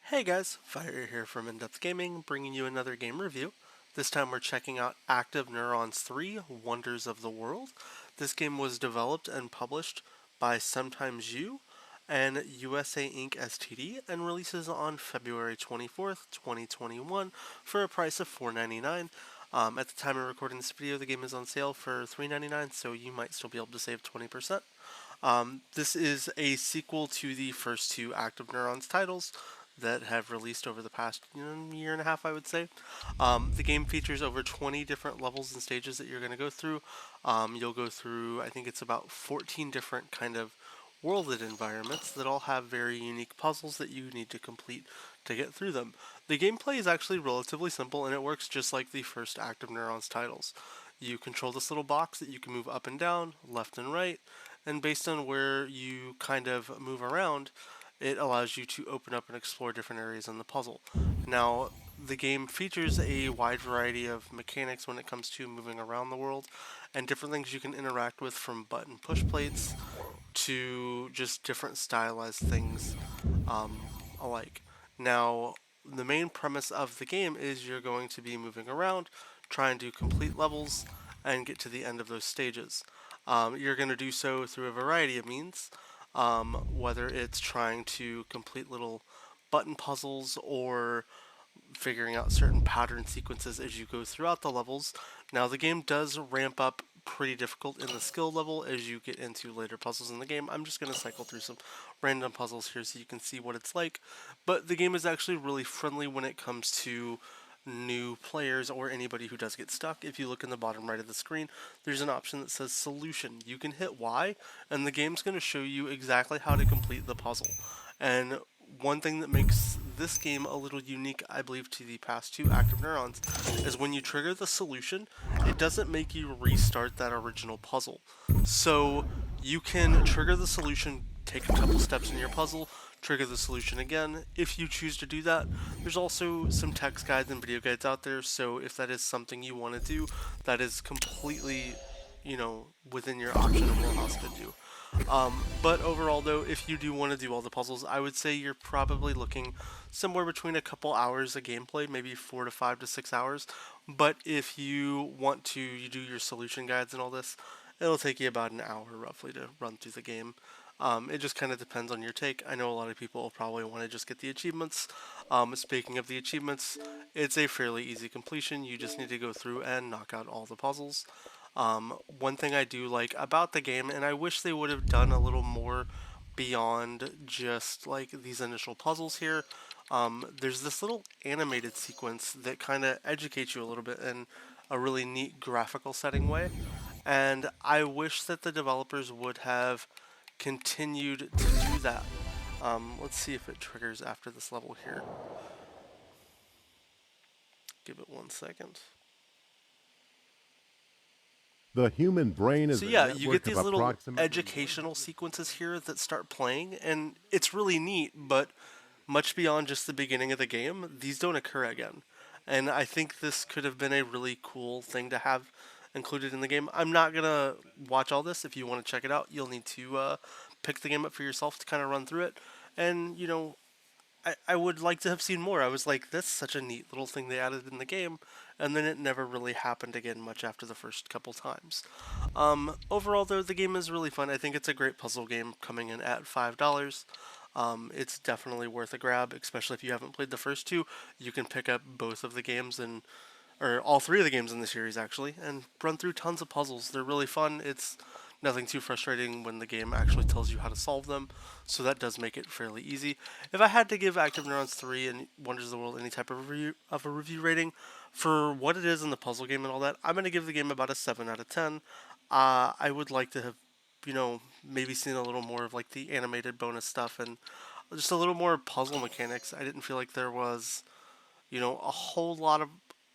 Hey guys, Fire here from InDepth Gaming, bringing you another game review. This time we're checking out Active Neurons 3, Wonders of the World. This game was developed and published by Sometimes You and USA Inc. STD and releases on February 24th, 2021 for a price of $4.99. At the time of recording this video, the game is on sale for $3.99, so you might still be able to save 20%. This is a sequel to the first two Active Neurons titles that have released over the past year and a half, I would say. The game features over 20 different levels and stages that you're going to go through. You'll go through, I think it's about 14 different kind of worlded environments that all have very unique puzzles that you need to complete to get through them. The gameplay is actually relatively simple and it works just like the first Active Neurons titles. You control this little box that you can move up and down, left and right, and based on where you kind of move around, it allows you to open up and explore different areas in the puzzle. Now, the game features a wide variety of mechanics when it comes to moving around the world and different things you can interact with, from button push plates to just different stylized things alike. Now, the main premise of the game is you're going to be moving around, trying to complete levels, and get to the end of those stages. You're going to do so through a variety of means, whether it's trying to complete little button puzzles or figuring out certain pattern sequences as you go throughout the levels. Now, the game does ramp up pretty difficult in the skill level as you get into later puzzles in the game. I'm just going to cycle through some random puzzles here so you can see what it's like. But the game is actually really friendly when it comes to new players or anybody who does get stuck. If you look in the bottom right of the screen, there's an option that says solution. You can hit Y and the game's going to show you exactly how to complete the puzzle. And one thing that makes this game a little unique, I believe, to the past two Active Neurons is when you trigger the solution, it doesn't make you restart that original puzzle. So you can trigger the solution, take a couple steps in your puzzle, trigger the solution again. If you choose to do that, there's also some text guides and video guides out there, so if that is something you want to do, that is completely, within your option of wheelhouse to do. But overall, though, if you do want to do all the puzzles, I would say you're probably looking somewhere between a couple hours of gameplay, maybe 4 to 5 to 6 hours. But if you want to you do your solution guides and all this, it'll take you about an hour roughly to run through the game. It just kind of depends on your take. I know a lot of people will probably want to just get the achievements. Speaking of the achievements, it's a fairly easy completion. You just need to go through and knock out all the puzzles. One thing I do like about the game, and I wish they would have done a little more beyond just like these initial puzzles here, there's this little animated sequence that kind of educates you a little bit in a really neat graphical setting way. And I wish that the developers would have continued to do that. Let's see if it triggers after this level here. Give it 1 second. The human brain is So yeah, you get network these of little approximately educational sequences here that start playing, and it's really neat, but much beyond just the beginning of the game, these don't occur again. And I think this could have been a really cool thing to have included in the game. I'm not going to watch all this. If you want to check it out, you'll need to pick the game up for yourself to kind of run through it. And, I would like to have seen more. I was like, that's such a neat little thing they added in the game, and then it never really happened again much after the first couple times. Overall, though, the game is really fun. I think it's a great puzzle game coming in at $5. It's definitely worth a grab, especially if you haven't played the first two. You can pick up both of the games or all three of the games in the series actually, and run through tons of puzzles. They're really fun. It's nothing too frustrating when the game actually tells you how to solve them, so that does make it fairly easy. If I had to give Active Neurons 3 and Wonders of the World any type of a review rating for what it is in the puzzle game and all that, I'm going to give the game about a 7 out of 10. I would like to have, maybe seen a little more of like the animated bonus stuff and just a little more puzzle mechanics. I didn't feel like there was, a whole lot of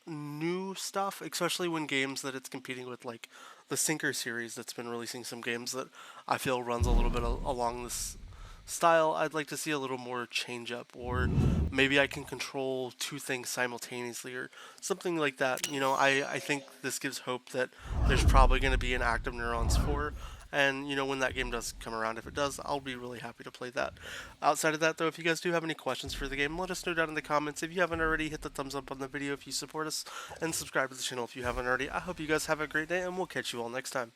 new stuff, especially when games that it's competing with, like the Sinker series that's been releasing some games that I feel runs a little bit along this style. I'd like to see a little more change up, or maybe I can control two things simultaneously or something like that. I think this gives hope that there's probably going to be an Active Neurons 4, And when that game does come around, if it does, I'll be really happy to play that. Outside of that, though, if you guys do have any questions for the game, let us know down in the comments. If you haven't already, hit the thumbs up on the video if you support us, and subscribe to the channel if you haven't already. I hope you guys have a great day, and we'll catch you all next time.